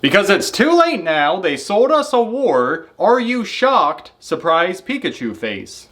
Because it's too late now, they sold us a war. Are you shocked? Surprise Pikachu face.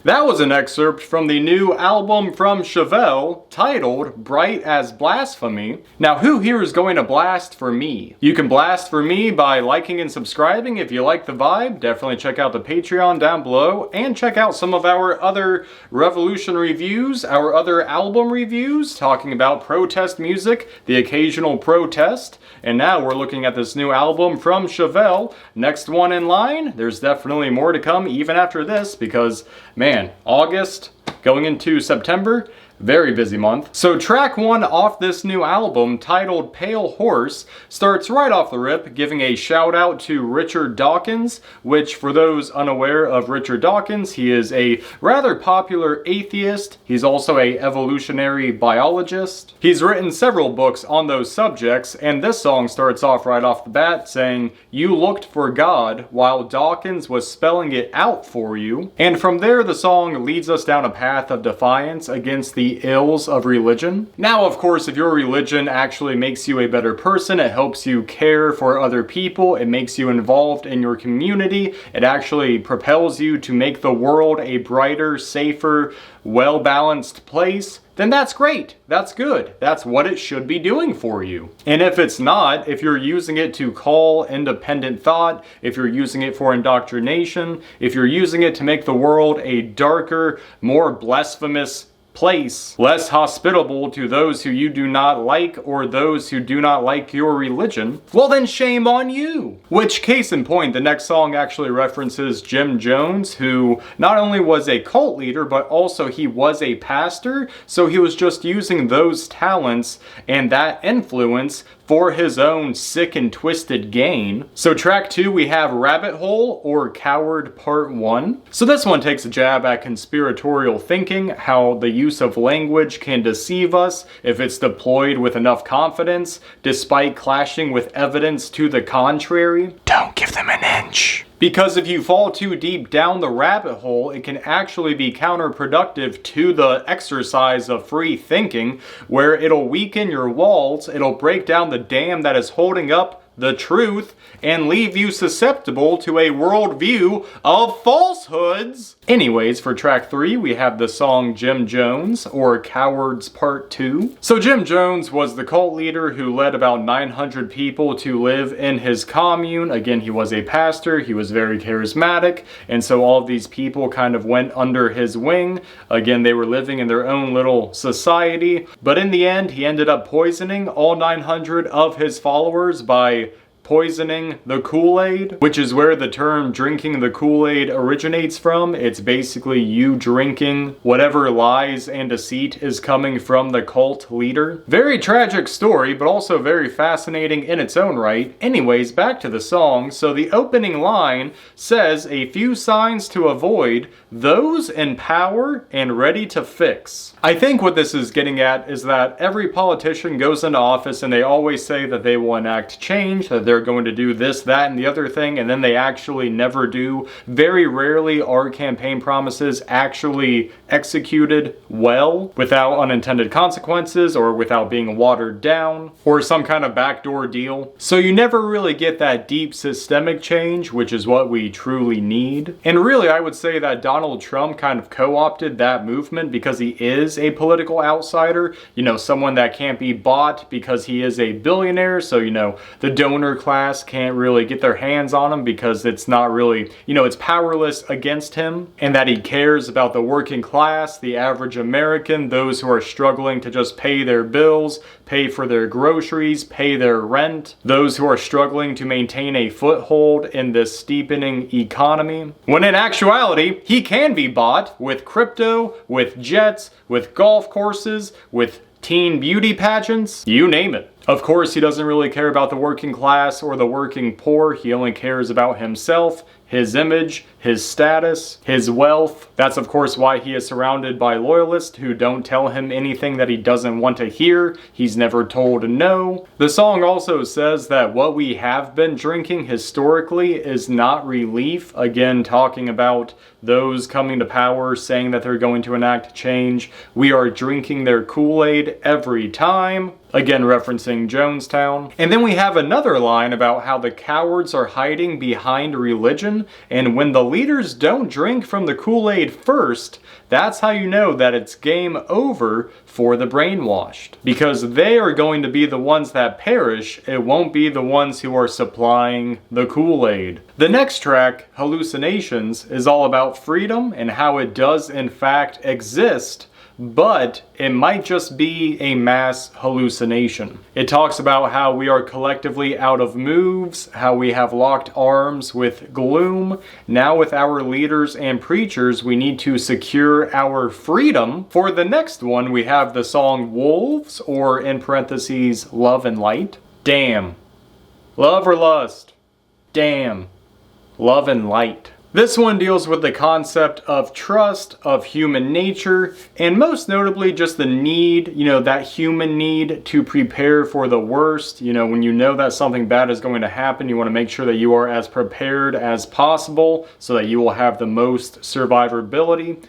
That was an excerpt from the new album from Chevelle titled Bright as Blasphemy. Now, who here is going to blast for me? You can blast for me by liking and subscribing if you like the vibe. Definitely check out the Patreon down below and check out some of our other Revolution reviews, our other album reviews talking about protest music, the occasional protest. And now we're looking at this new album from Chevelle. Next one in line. There's definitely more to come even after this because, man, August going into September, very busy month. So track 1 off this new album, titled Pale Horse, starts right off the rip, giving a shout out to Richard Dawkins, which for those unaware of Richard Dawkins, he is a rather popular atheist. He's also a evolutionary biologist. He's written several books on those subjects, and this song starts off right off the bat saying, "You looked for God while Dawkins was spelling it out for you." And from there, the song leads us down a path of defiance against the ills of religion. Now, of course, if your religion actually makes you a better person, it helps you care for other people, it makes you involved in your community, it actually propels you to make the world a brighter, safer, well-balanced place, then that's great. That's good. That's what it should be doing for you. And if it's not, if you're using it to call independent thought, if you're using it for indoctrination, if you're using it to make the world a darker, more blasphemous place, less hospitable to those who you do not like or those who do not like your religion, well then shame on you. Which, case in point, the next song actually references Jim Jones, who not only was a cult leader, but also he was a pastor, so he was just using those talents and that influence for his own sick and twisted gain. So track 2, we have Rabbit Hole or Coward Part 1. So this one takes a jab at conspiratorial thinking, how the use of language can deceive us if it's deployed with enough confidence, despite clashing with evidence to the contrary. Don't give them an inch. Because if you fall too deep down the rabbit hole, it can actually be counterproductive to the exercise of free thinking, where it'll weaken your walls, it'll break down the dam that is holding up the truth, and leave you susceptible to a worldview of falsehoods. Anyways, for track 3, we have the song Jim Jones, or Cowards Part 2. So Jim Jones was the cult leader who led about 900 people to live in his commune. Again, he was a pastor, he was very charismatic, and so all of these people kind of went under his wing. Again, they were living in their own little society, but in the end, he ended up poisoning all 900 of his followers by poisoning the Kool-Aid, which is where the term drinking the Kool-Aid originates from. It's basically you drinking whatever lies and deceit is coming from the cult leader. Very tragic story, but also very fascinating in its own right. Anyways, back to the song. So the opening line says, "A few signs to avoid, those in power and ready to fix." I think what this is getting at is that every politician goes into office and they always say that they will enact change, that they're going to do this, that, and the other thing, and then they actually never do. Very rarely are campaign promises actually executed well, without unintended consequences, or without being watered down, or some kind of backdoor deal. So you never really get that deep systemic change, which is what we truly need. And really, I would say that Donald Trump kind of co-opted that movement because he is a political outsider, you know, someone that can't be bought because he is a billionaire, so, you know, the donor class can't really get their hands on him because it's not really, you know, it's powerless against him, and that he cares about the working class, the average American, those who are struggling to just pay their bills, pay for their groceries, pay their rent, those who are struggling to maintain a foothold in this steepening economy. When in actuality, he can be bought with crypto, with jets, with golf courses, with teen beauty pageants, you name it. Of course, he doesn't really care about the working class or the working poor. He only cares about himself, his image, his status, his wealth. That's of course why he is surrounded by loyalists who don't tell him anything that he doesn't want to hear. He's never told no. The song also says that what we have been drinking historically is not relief. Again, talking about those coming to power saying that they're going to enact change. We are drinking their Kool-Aid every time. Again, referencing Jonestown. And then we have another line about how the cowards are hiding behind religion, and when the leaders don't drink from the Kool-Aid first, that's how you know that it's game over for the brainwashed. Because they are going to be the ones that perish, it won't be the ones who are supplying the Kool-Aid. The next track, Hallucinations, is all about freedom and how it does in fact exist, but it might just be a mass hallucination. It talks about how we are collectively out of moves, how we have locked arms with gloom. Now with our leaders and preachers, we need to secure our freedom. For the next one, we have the song Wolves, or in parentheses, Love and Light. Damn. Love or lust? Damn. Love and light. This one deals with the concept of trust, of human nature, and most notably just the need, that human need to prepare for the worst. When you know that something bad is going to happen, you want to make sure that you are as prepared as possible so that you will have the most survivability,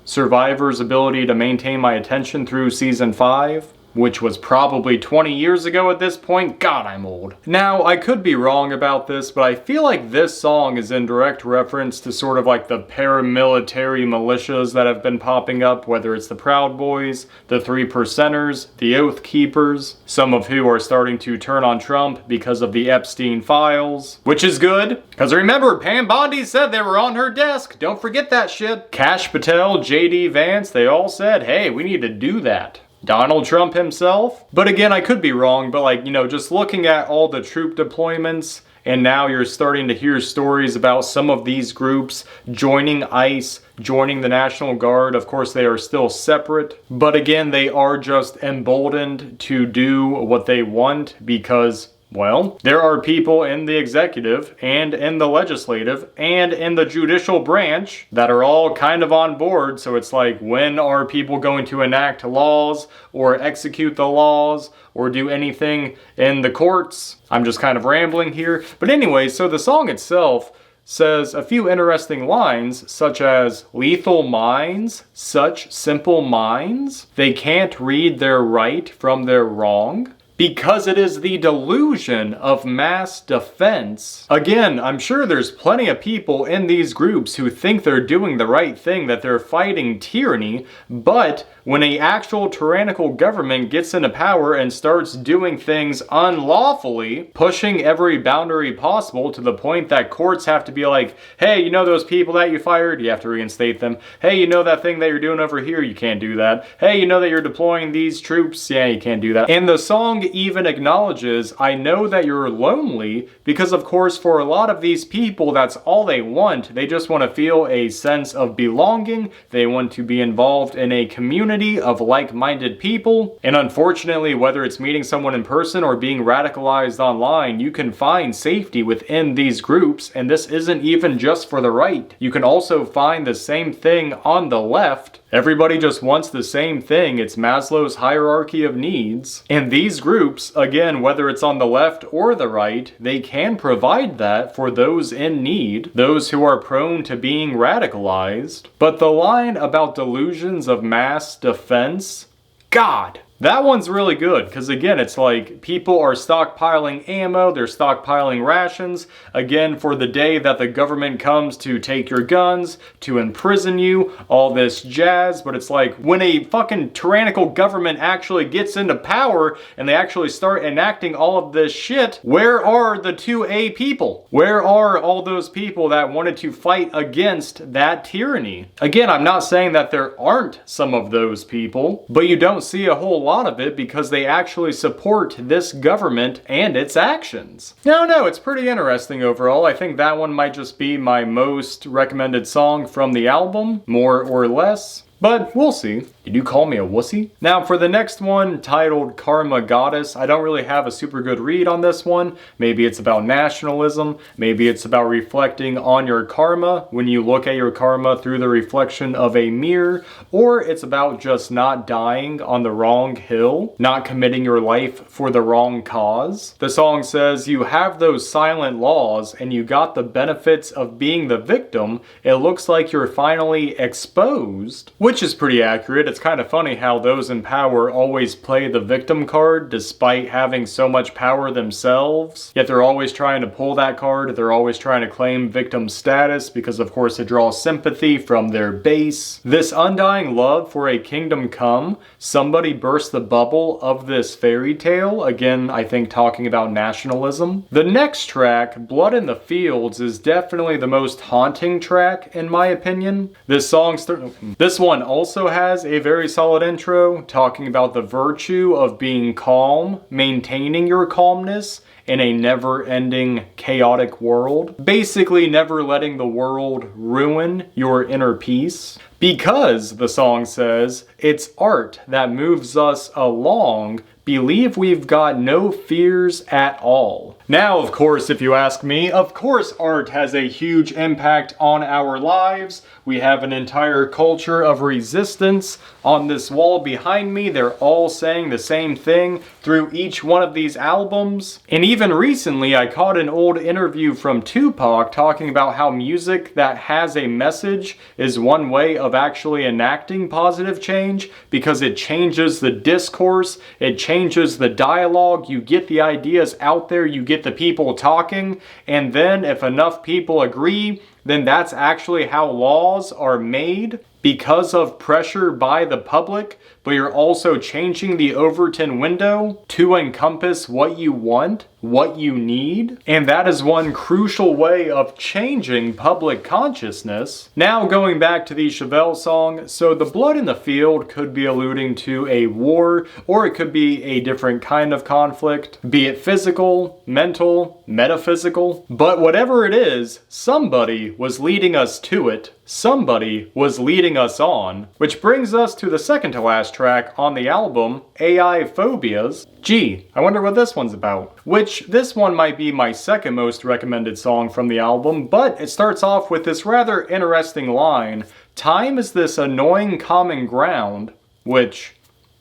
Survivor's ability to maintain my attention through season 5. Which was probably 20 years ago at this point. God, I'm old. Now, I could be wrong about this, but I feel like this song is in direct reference to sort of like the paramilitary militias that have been popping up, whether it's the Proud Boys, the 3%ers, the Oath Keepers, some of who are starting to turn on Trump because of the Epstein files, which is good, because remember, Pam Bondi said they were on her desk. Don't forget that shit. Kash Patel, J.D. Vance, they all said, hey, we need to do that. Donald Trump himself. But again, I could be wrong, but just looking at all the troop deployments, and now you're starting to hear stories about some of these groups joining ICE, joining the National Guard. Of course, they are still separate, but again, they are just emboldened to do what they want because, well, there are people in the executive and in the legislative and in the judicial branch that are all kind of on board. So it's like, when are people going to enact laws or execute the laws or do anything in the courts? I'm just kind of rambling here. But anyway, so the song itself says a few interesting lines, such as, lethal minds, such simple minds, they can't read their right from their wrong. Because it is the delusion of mass defense. Again, I'm sure there's plenty of people in these groups who think they're doing the right thing, that they're fighting tyranny, but when an actual tyrannical government gets into power and starts doing things unlawfully, pushing every boundary possible to the point that courts have to be like, hey, those people that you fired, you have to reinstate them. Hey, that thing that you're doing over here, you can't do that. Hey, that you're deploying these troops, yeah, you can't do that. And the song even acknowledges, I know that you're lonely, because of course for a lot of these people, that's all they want. They just want to feel a sense of belonging. They want to be involved in a community of like-minded people. And unfortunately, whether it's meeting someone in person or being radicalized online, you can find safety within these groups. And this isn't even just for the right. You can also find the same thing on the left. Everybody just wants the same thing. It's Maslow's hierarchy of needs. And these groups, again, whether it's on the left or the right, they can provide that for those in need, those who are prone to being radicalized. But the line about delusions of mass defense, God, that one's really good, because again, it's like people are stockpiling ammo, they're stockpiling rations, again, for the day that the government comes to take your guns, to imprison you, all this jazz. But it's like, when a fucking tyrannical government actually gets into power and they actually start enacting all of this shit, where are the 2A people? Where are all those people that wanted to fight against that tyranny? Again, I'm not saying that there aren't some of those people, but you don't see a whole lot of it because they actually support this government and its actions. No, it's pretty interesting overall. I think that one might just be my most recommended song from the album, more or less, but we'll see. Did you call me a wussy? Now for the next one, titled Karma Goddess, I don't really have a super good read on this one. Maybe it's about nationalism, maybe it's about reflecting on your karma when you look at your karma through the reflection of a mirror, or it's about just not dying on the wrong hill, not committing your life for the wrong cause. The song says, you have those silent laws and you got the benefits of being the victim. It looks like you're finally exposed, which is pretty accurate. It's kind of funny how those in power always play the victim card despite having so much power themselves. Yet they're always trying to pull that card. They're always trying to claim victim status because of course it draws sympathy from their base. This undying love for a kingdom come. Somebody burst the bubble of this fairy tale. Again, I think talking about nationalism. The next track, Blood in the Fields, is definitely the most haunting track in my opinion. This one also has a very solid intro talking about the virtue of being calm, maintaining your calmness in a never-ending chaotic world. Basically never letting the world ruin your inner peace. Because, the song says, it's art that moves us along. Believe we've got no fears at all. Now, of course, if you ask me, of course art has a huge impact on our lives. We have an entire culture of resistance. On this wall behind me, they're all saying the same thing through each one of these albums. And even recently, I caught an old interview from Tupac talking about how music that has a message is one way of actually enacting positive change because it changes the discourse, it changes the dialogue, you get the ideas out there, you get the people talking, and then if enough people agree, then that's actually how laws are made because of pressure by the public, but you're also changing the Overton window to encompass what you want, what you need, and that is one crucial way of changing public consciousness. Now going back to the Chevelle song, so the blood in the field could be alluding to a war, or it could be a different kind of conflict, be it physical, mental, metaphysical, but whatever it is, somebody was leading us to it. Somebody was leading us on, which brings us to the second to last track on the album, AI Phobias. Gee, I wonder what this one's about. Which, this one might be my second most recommended song from the album, but it starts off with this rather interesting line, time is this annoying common ground, which,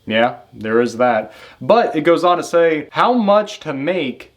yeah, there is that. But it goes on to say, how much to make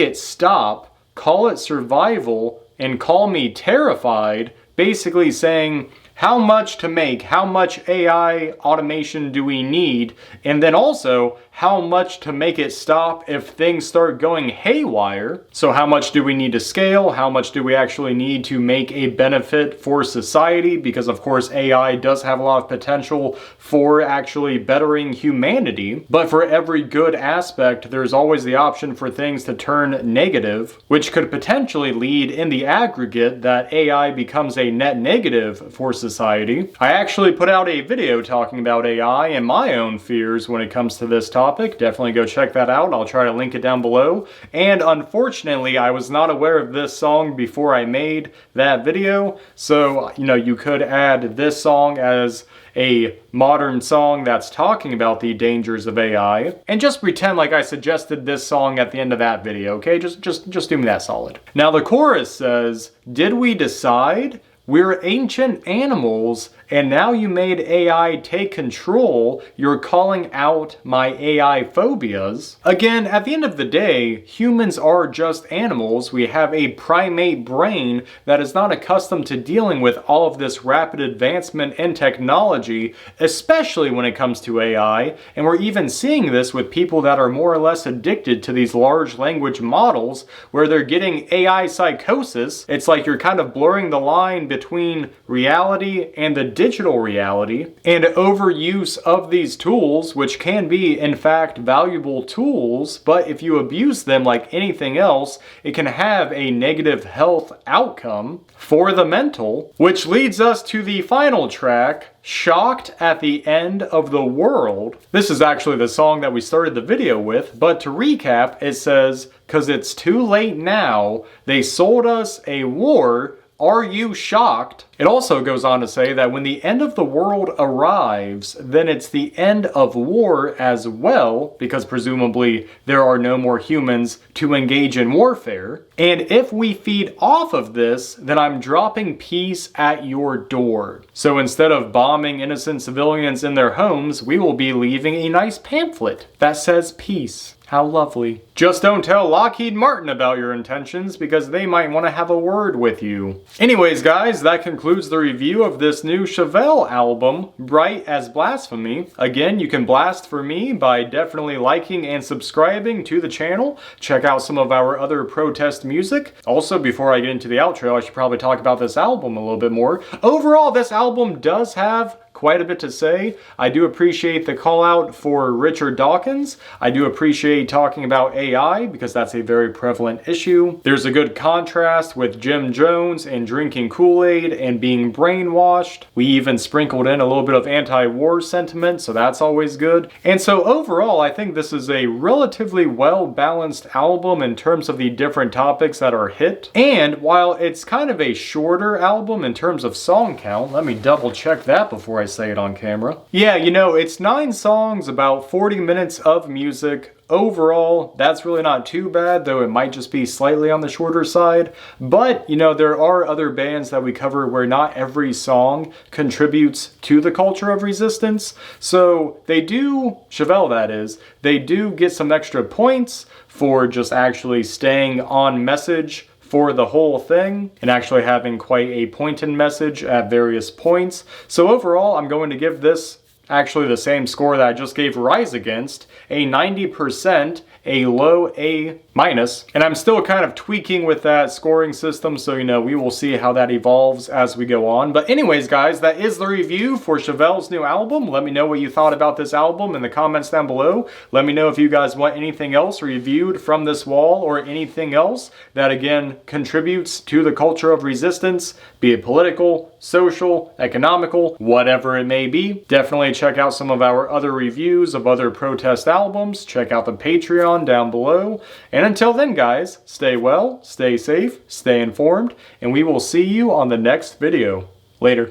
it stop, call it survival, and call me terrified, basically saying how much to make, how much AI automation do we need, and then also how much to make it stop if things start going haywire. So how much do we need to scale? How much do we actually need to make a benefit for society? Because of course AI does have a lot of potential for actually bettering humanity. But for every good aspect, there's always the option for things to turn negative, which could potentially lead in the aggregate that AI becomes a net negative for society. I actually put out a video talking about AI and my own fears when it comes to this topic. Definitely go check that out. I'll try to link it down below. And unfortunately, I was not aware of this song before I made that video. So, you could add this song as a modern song that's talking about the dangers of AI, and just pretend like I suggested this song at the end of that video, okay? Just do me that solid. Now the chorus says, did we decide? We're ancient animals, and now you made AI take control. You're calling out my AI phobias. Again, at the end of the day, humans are just animals. We have a primate brain that is not accustomed to dealing with all of this rapid advancement in technology, especially when it comes to AI. And we're even seeing this with people that are more or less addicted to these large language models, where they're getting AI psychosis. It's like you're kind of blurring the line between reality and the digital reality, and overuse of these tools, which can be in fact valuable tools, but if you abuse them like anything else, it can have a negative health outcome for the mental, which leads us to the final track, Shocked at the End of the World. This is actually the song that we started the video with, but to recap, it says, 'cause it's too late now, they sold us a war, Are you shocked? It also goes on to say that when the end of the world arrives, then it's the end of war as well, because presumably there are no more humans to engage in warfare. And if we feed off of this, then I'm dropping peace at your door. So instead of bombing innocent civilians in their homes, we will be leaving a nice pamphlet that says peace. How lovely. Just don't tell Lockheed Martin about your intentions, because they might want to have a word with you. Anyways guys, that concludes the review of this new Chevelle album, Bright as Blasphemy. Again, you can blast for me by definitely liking and subscribing to the channel. Check out some of our other protest music. Also, before I get into the outro, I should probably talk about this album a little bit more. Overall, this album does have quite a bit to say. I do appreciate the call out for Richard Dawkins. I do appreciate talking about AI because that's a very prevalent issue. There's a good contrast with Jim Jones and drinking Kool-Aid and being brainwashed. We even sprinkled in a little bit of anti-war sentiment, so that's always good. And so overall, I think this is a relatively well-balanced album in terms of the different topics that are hit. And while it's kind of a shorter album in terms of song count, let me double check that before I say it on camera. Yeah, you know, it's 9 songs, about 40 minutes of music. Overall, that's really not too bad, though it might just be slightly on the shorter side. But, you know, there are other bands that we cover where not every song contributes to the culture of resistance. So they do, Chevelle that is, they do get some extra points for just actually staying on message for the whole thing and actually having quite a pointed message at various points. So overall, I'm going to give this actually the same score that I just gave Rise Against, a 90%, a low A-. And I'm still kind of tweaking with that scoring system, so you know, we will see how that evolves as we go on. But anyways guys, that is the review for Chevelle's new album. Let me know what you thought about this album in the comments down below. Let me know if you guys want anything else reviewed from this wall or anything else that again contributes to the culture of resistance, be it political, social, economical, whatever it may be. Definitely check out some of our other reviews of other protest albums. Check out the Patreon down below. And until then guys, stay well, stay safe, stay informed, and we will see you on the next video. Later.